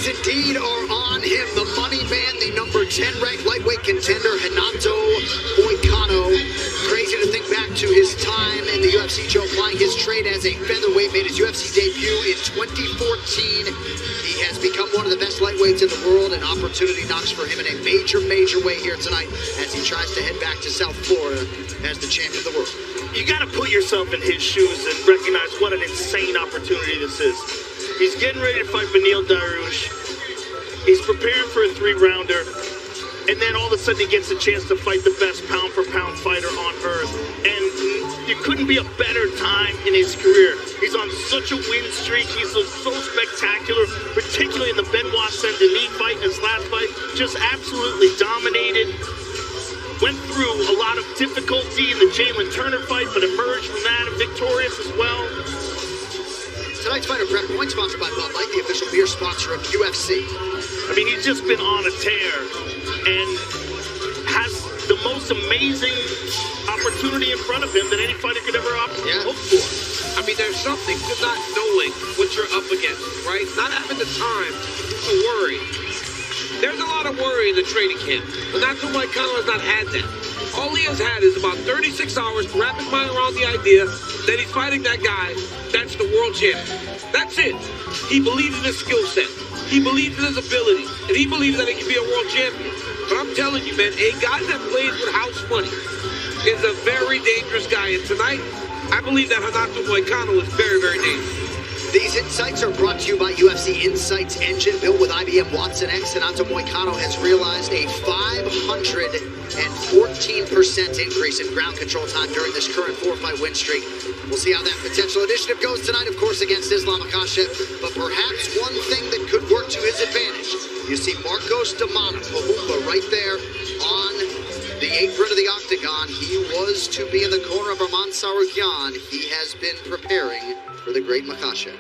Indeed are on him, the money man, the number 10 ranked lightweight contender, Renato Moicano. Crazy to think back to his time in the UFC, Joe, plying his trade as a featherweight, made his UFC debut in 2014. He has become one of the best lightweights in the world. An opportunity knocks for him in a major way here tonight as he tries to head back to South Florida as the champion of the world. You got to put yourself in his shoes and recognize what an insane opportunity this is. He's getting ready to fight Beneil Dariush. He's preparing for a 3-rounder, and then all of a sudden he gets a chance to fight the best pound-for-pound fighter on earth. And it couldn't be a better time in his career. He's on such a win streak. He's so spectacular, particularly in the Benoit Saint-Denis fight, his last fight. Just absolutely dominated. Went through a lot of difficulty in the Jalen Turner fight, but emerged from that victorious as well. Tonight's Fighter Prep Point sponsored by Bud Light, the official beer sponsor of UFC. I mean, he's just been on a tear and has the most amazing opportunity in front of him that any fighter could ever hope for. I mean, there's something to not knowing what you're up against, right? Not having the time to worry. There's a lot of worry in the training camp. Renato Moicano has not had that. All he has had is about 36 hours to wrap his mind around the idea that he's fighting that guy that's the world champion. That's it. He believes in his skill set. He believes in his ability. And he believes that he can be a world champion. But I'm telling you, man, a guy that plays with house money is a very dangerous guy. And tonight, I believe that Renato Moicano is very dangerous. These insights are brought to you by UFC Insights Engine, built with IBM Watson X. Renato Moicano has realized a 514% increase in ground control time during this current 4-fight win streak. We'll see how that potential initiative goes tonight, of course, against Islam Makhachev. But perhaps one thing that could work to his advantage, you see Marcos Damana, Pahumba, right there on the apron of the octagon. He was to be in the corner of Arman Tsarukyan. He has been preparing for the great Makhachev.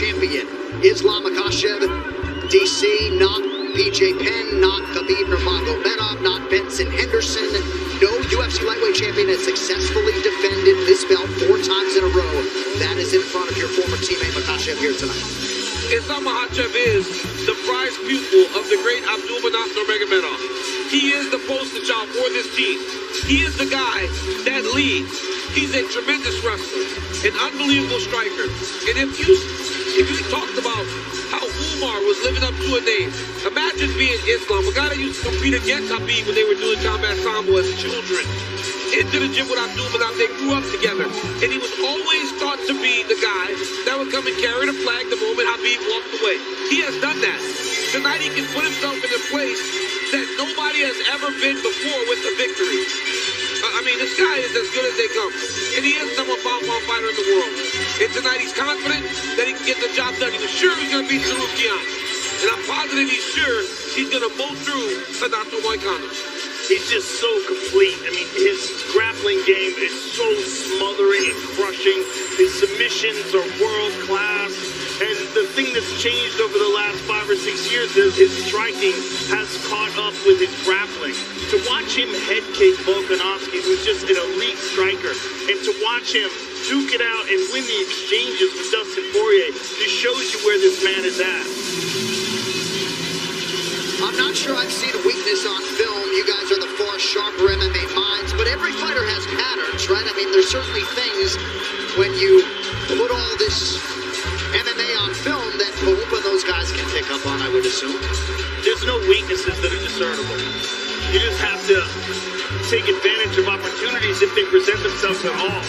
champion, Islam Makhachev. DC, not BJ Penn, not Khabib Nurmagomedov, not Benson Henderson. No UFC lightweight champion has successfully defended this belt 4 times in a row. That is in front of your former teammate Makhachev here tonight. Islam Makhachev is the prize pupil of the great Abdulmanap Nurmagomedov. He is the poster child for this team. He is the guy that leads. He's a tremendous wrestler, an unbelievable striker. And if you talked about how Umar was living up to a name, imagine being Islam, a guy that used to compete against Khabib when they were doing combat sambo as children. Into the gym with Abdulmanap, they grew up together. And he was always thought to be the guy that would come and carry the flag the moment Khabib walked away. He has done that. Tonight he can put himself in a place that nobody has ever been before with a victory. I mean, this guy is as good as they come. And he is the number 1 fighter in the world. And tonight he's confident that he can get the job done. He was sure he was going to beat Sarukian. And I'm positive he's sure he's going to mow through Renato Moicano. He's just so complete. I mean, his grappling game is so smothering and crushing. His submissions are world class. And the thing that's changed over the last 5 or 6 years is his striking has caught up with his grappling. To watch him head kick Volkanovski, who's just an elite striker, and to watch him duke it out and win the exchanges with Dustin Poirier just shows you where this man is at. I'm not sure I've seen a weakness on film. You guys are the far sharper MMA minds, but every fighter has patterns, right? I mean, there's certainly things when you put all this MMA on film that both of those guys can pick up on, I would assume. There's no weaknesses that are discernible. You just have to take advantage of opportunities if they present themselves at all.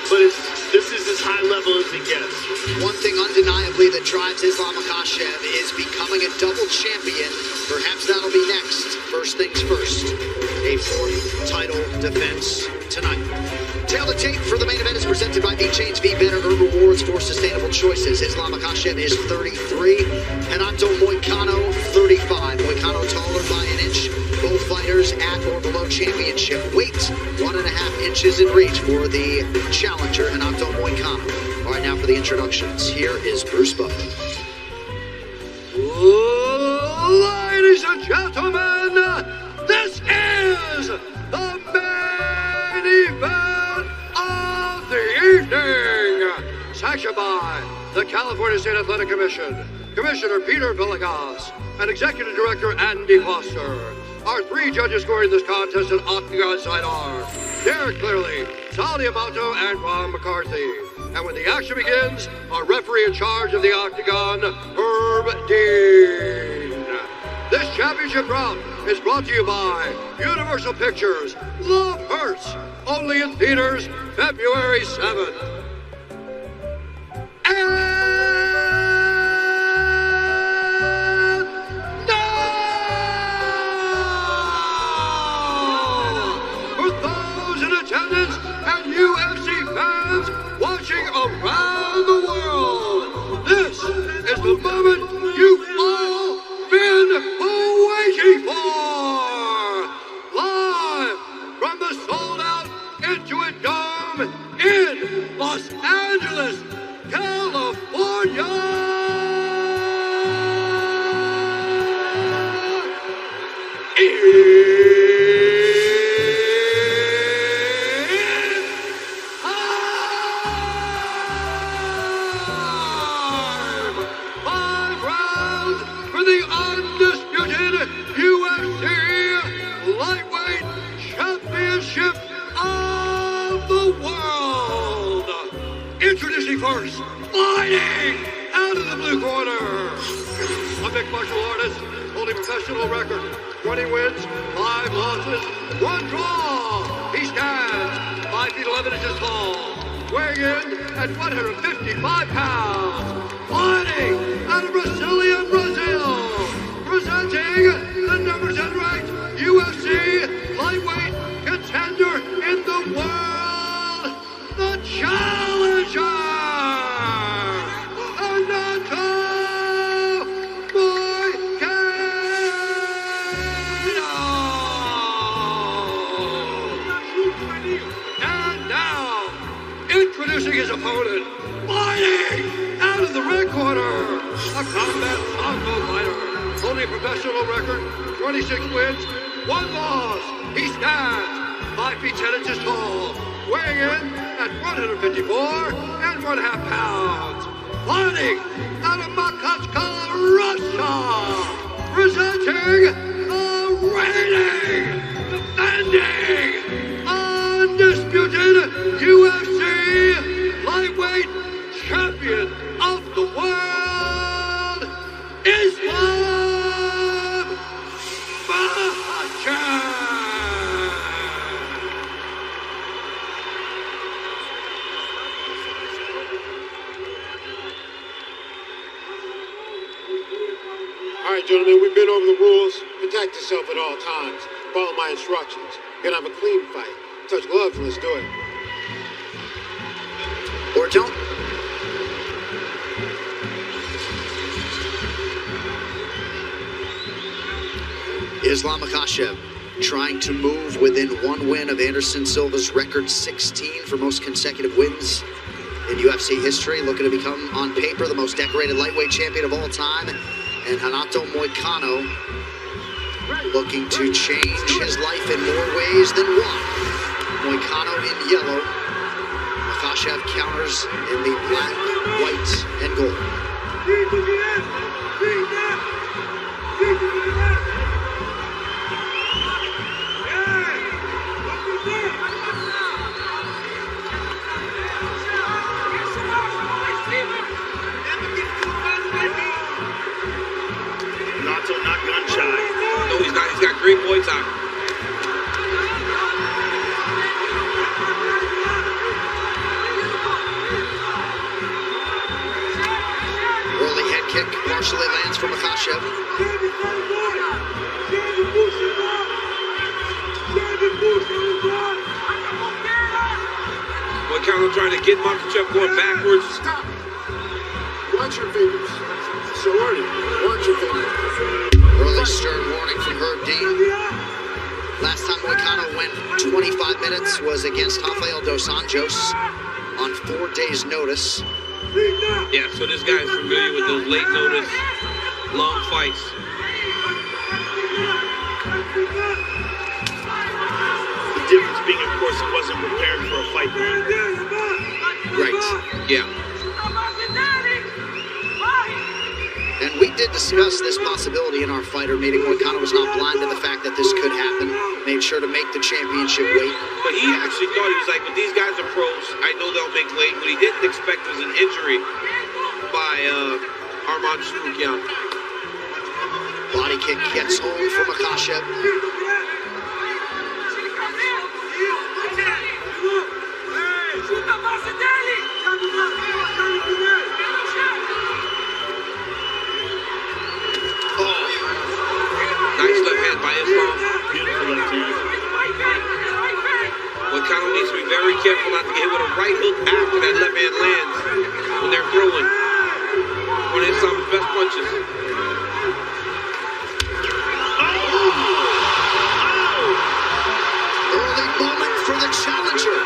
But this is as high level as it gets. One thing undeniably that drives Islam Makhachev is becoming a double champion. Perhaps that'll be next. First things first, a 4th title defense tonight. Tail the tape for the main event is presented by V-Chains V Better Earn Rewards for Sustainable Choices. Islam Makhachev is 33, Renato Moicano 35. Moicano taller by an inch. Both fighters at or below championship weight. 1.5 inches in reach for the challenger, Renato Moicano. All right, now for the introductions. Here is Bruce Buffer. Ladies and gentlemen, this is the main event of the evening. Sanctioned by the California State Athletic Commission, Commissioner Peter Villegas, and Executive Director Andy Foster. Our 3 judges scoring this contest at Octagon side are Derek Clearly, Sal Diamato, and Ron McCarthy. And when the action begins, our referee in charge of the Octagon, Herb Dean. This championship bout is brought to you by Universal Pictures. Love Hurts, only in theaters February 7th. Around the world, this is the moment you've all been waiting for. Live from the sold-out Intuit Dome in Los Angeles, California. Introducing first, fighting out of the blue corner, a mixed martial artist holding professional record, 20 wins, 5 losses, 1 draw. He stands 5 feet 11 inches tall, weighing in at 155 pounds, fighting out of Brasilia, Brazil, presenting the number 10 ranked UFC lightweight contender in the world, the challenger, Renato Moicano. And now, introducing his opponent, fighting out And in the red corner, a combat southpaw fighter. Only professional record, 26 wins, 1 loss. He stands 5 feet 10 inches tall, weighing in at 154.5 pounds. Fighting out of Makhachev, Russia, presenting the reigning, defending, undisputed UFC lightweight champion of the world, Islam Makhachev. All right, gentlemen, we've been over the rules. Protect yourself at all times. Follow my instructions. You're gonna have a clean fight. Touch gloves and let's do it. Or don't. Islam Makhachev trying to move within 1 win of Anderson Silva's record 16 for most consecutive wins in UFC history, looking to become, on paper, the most decorated lightweight champion of all time. And Renato Moicano looking to change his life in more ways than one. Moicano in yellow. Makhachev counters in the black, white, and gold. Renato not gun shy. No, he's not. He's got great boy time. Early head kick partially lands for Makhachev. Moicano trying to get Makhachev going backwards. Stop. Watch your fingers. So early. Watch your fingers. Early stern warning from Herb Dean. Last time Moicano went 25 minutes was against Rafael Dos Anjos on 4 days' notice. Yeah, so this guy's familiar with those late notice, long fights. The difference being, of course, he wasn't prepared for a fight. Right. Yeah. And we did discuss this possibility in our fighter meeting. Moicano was not blind to the fact that this could happen. Made sure to make the championship weight. But he actually thought, he was like, but these guys are pros. I know they'll make weight. What he didn't expect was an injury by Armand Strukyan. Body kick gets home for Makhachev. Nice left hand by Islam. Beautiful left hand. Moicano needs to be very careful not to get hit with a right hook after that left hand lands when they're throwing. One of Islam's best punches. Early moment for the challenger.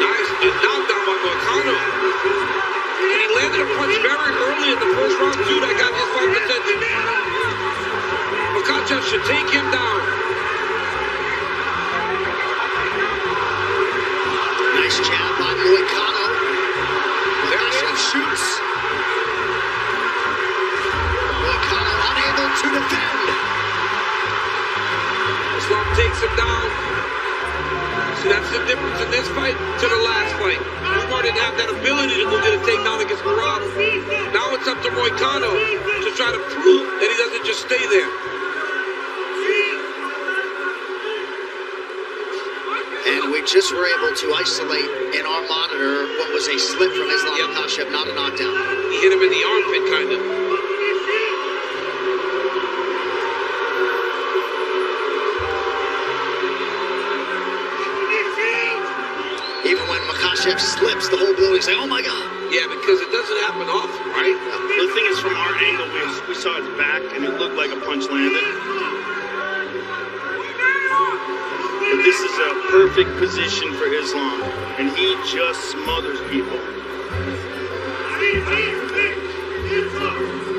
Nice knockdown by Moicano. And he landed a punch very early in the first round too that got Islam's attention. Makhachev should take him down. Nice jab by Moicano. Makhachev shoots. Moicano unable to defend. Islam takes him down. See, that's the difference in this fight to the last fight. Umar didn't have that ability to go get a takedown against Marab. Now it's up to Moicano to try to prove that he doesn't just stay there. And we just were able to isolate in our monitor what was a slip from Islam Makhachev, not a knockdown. He hit him in the armpit, kind of. Even when Makhachev slips, the whole building's like, oh my God. Yeah, because it doesn't happen often, right? The thing is, from our angle, we saw his back, and it looked like a punch landed. But this is a perfect position for Islam, and he just smothers people.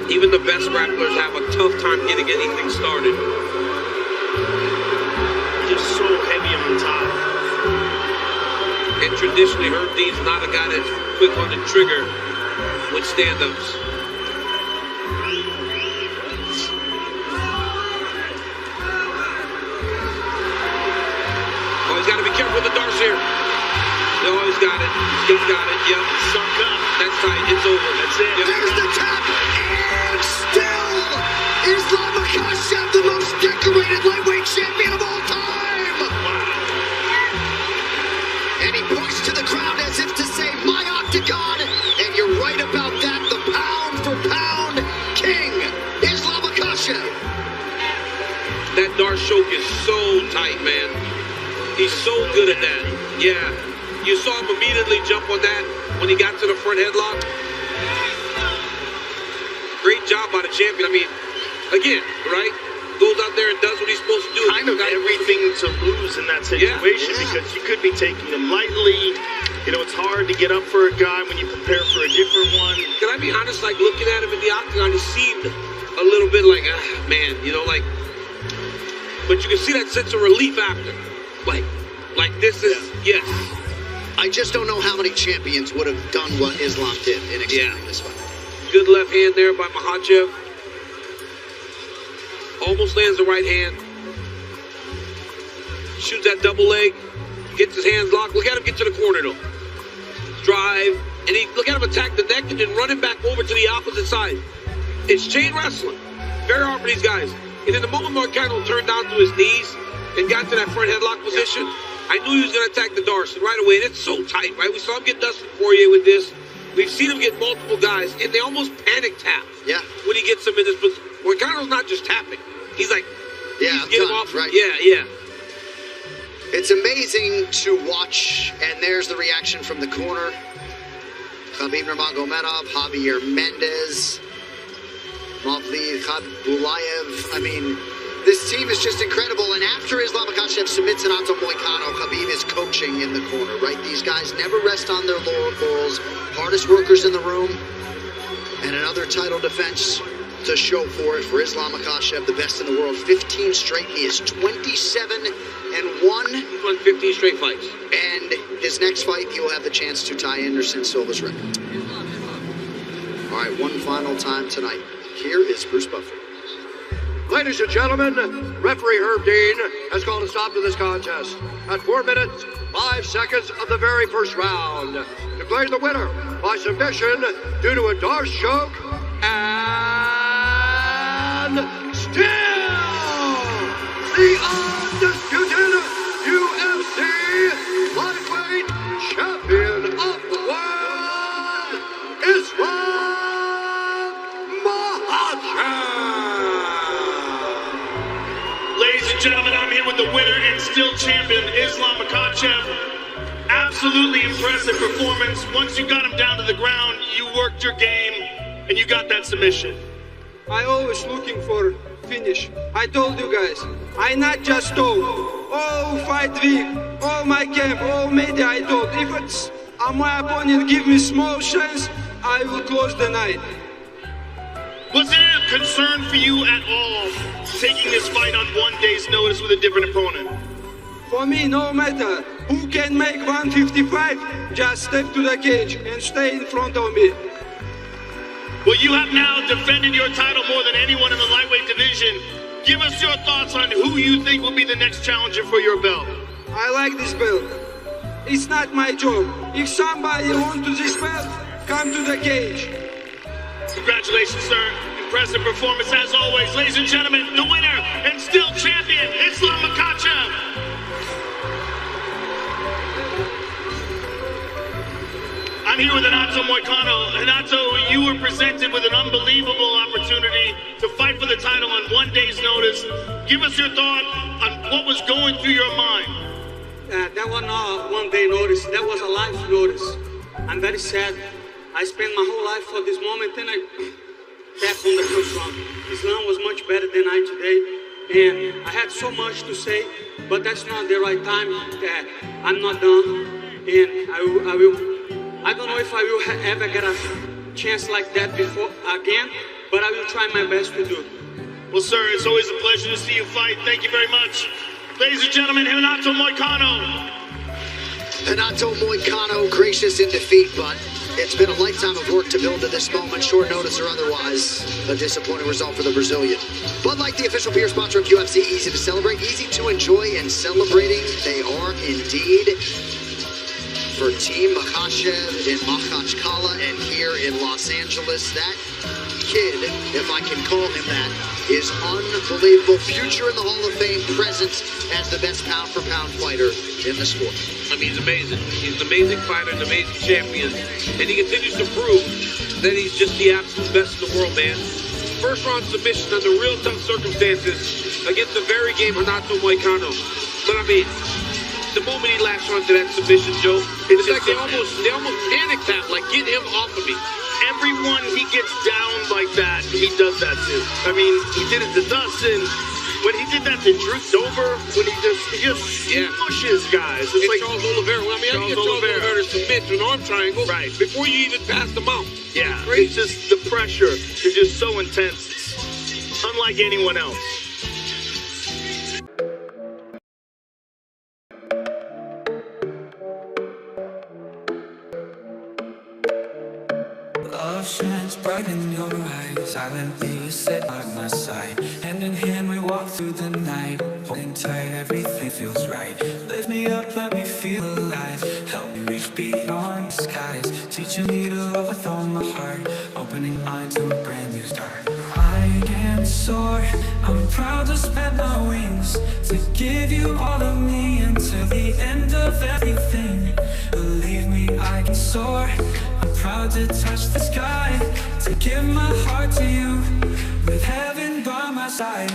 Even the best grapplers have a tough time getting anything started. Just so heavy on top. And traditionally, Herb Dean's not a guy that's quick on the trigger with stand-ups. Oh, he's got to be careful with the darts here. No, he's got it. He's got it. Yep. Sunk up. That's tight. It's over. That's it. Yep. There's the tap, and still Islam Makhachev, the most decorated lightweight champion of all time. And he points to the crowd as if to say, my octagon. And you're right about that. The pound-for-pound king, Islam Makhachev. That dart choke is so tight, man. He's so good at that. Yeah. You saw him immediately jump on that when he got to the front headlock. Great job by the champion. I mean, again, right? Goes out there and does what he's supposed to do. Kind of everything to lose in that situation because you could be taking him lightly. You know, it's hard to get up for a guy when you prepare for a different one. Can I be honest, like looking at him in the octagon, he seemed a little bit like, man, you know, like, but you can see that sense of relief after. Like this is, yes. I just don't know how many champions would have done what Islam did in extending this fight. Good left hand there by Makhachev. Almost lands the right hand. Shoots that double leg. Gets his hands locked. Look at him get to the corner though. Drive. And look at him attack the neck and then run him back over to the opposite side. It's chain wrestling. Very hard for these guys. And in the moment Moicano turned down to his knees and got to that front headlock position, I knew he was going to attack the Darcy right away. And it's so tight, right? We saw him get Dustin Poirier with this. We've seen him get multiple guys, and they almost panic tap when he gets them in this position. Moicano's not just tapping. He's like, I'm get him done, off. right? Yeah. It's amazing to watch, and there's the reaction from the corner. Khabib Nurmagomedov, Javier Mendez, Mavli Khabulayev. I mean, this team is just incredible. And after Islam Makhachev submits Renato Moicano, Khabib is coaching in the corner, right? These guys never rest on their laurels. Hardest workers in the room. And another title defense to show for it for Islam Makhachev, the best in the world. 15 straight. He is 27-1. He's won 15 straight fights. And his next fight, he will have the chance to tie Anderson Silva's record. All right, one final time tonight. Here is Bruce Buffer. Ladies and gentlemen, referee Herb Dean has called a stop to this contest at 4 minutes, 5 seconds of the very first round. Declaring the winner by submission due to a Darce choke and still the undisputed UFC lightweight champion of the world, Islam Makhachev. Ladies and gentlemen, I'm here with the winner and still champion, Islam Makhachev. Absolutely impressive performance. Once you got him down to the ground, you worked your game and you got that submission. I always looking for finish. I told you guys, I not just told. All fight week, all my camp, all media I told. If it's my opponent give me small chance, I will close the night. Was there a concern for you at all taking this fight on 1 day's notice with a different opponent? For me, no matter who can make 155, just step to the cage and stay in front of me. Well, you have now defended your title more than anyone in the lightweight division. Give us your thoughts on who you think will be the next challenger for your belt. I like this belt. It's not my job. If somebody wants this belt, come to the cage. Congratulations, sir. Impressive performance as always. Ladies and gentlemen, the winner and still champion, Islam Makhachev. I'm here with Renato Moicano. Renato, you were presented with an unbelievable opportunity to fight for the title on 1 day's notice. Give us your thought on what was going through your mind. That was not 1 day notice. That was a life notice. I'm very sad. I spent my whole life for this moment, and I tapped on the first round. Islam was much better than I today, and I had so much to say, but that's not the right time. I'm not done, and I don't know if I will ever get a chance like that before again, but I will try my best to do it. Well, sir, it's always a pleasure to see you fight. Thank you very much. Ladies and gentlemen, Renato Moicano. Renato Moicano, gracious in defeat, but it's been a lifetime of work to build to this moment, short notice or otherwise. A disappointing result for the Brazilian. But like the official beer sponsor of UFC, easy to celebrate, easy to enjoy, and celebrating they are indeed. For Team Makhachev in Makhachev and here in Los Angeles, that kid, if I can call him that, is unbelievable. Future in the Hall of Fame, present as the best pound-for-pound fighter in the sport. I mean, he's amazing. He's an amazing fighter, an amazing champion, and he continues to prove that he's just the absolute best in the world, man. First round submission under real tough circumstances against the very game Renato Moicano. But I mean, the moment he latched onto that submission, Joe, it's like they almost panicked out, like, get him off of me. Everyone he gets down like that, he does that to. I mean, he did it to Dustin. When he did that to Drew Dober, when he just smushes guys. It's like Charles Oliveira. Well, I mean, I get Charles Oliveira to submit to an arm triangle before you even pass them out. Yeah, it's just the pressure is just so intense. It's unlike anyone else. Love shines bright in your eyes. Silently you sit by my side. Hand in hand we walk through the night. Holding tight, everything feels right. Lift me up, let me feel alive. Help me reach beyond the skies. Teaching me to love with all my heart. Opening mind to a brand new start. I can soar. I'm proud to spread my wings. To give you all of me until the end of everything. Believe me, I can soar. Proud to touch the sky, to give my heart to you, with heaven by my side.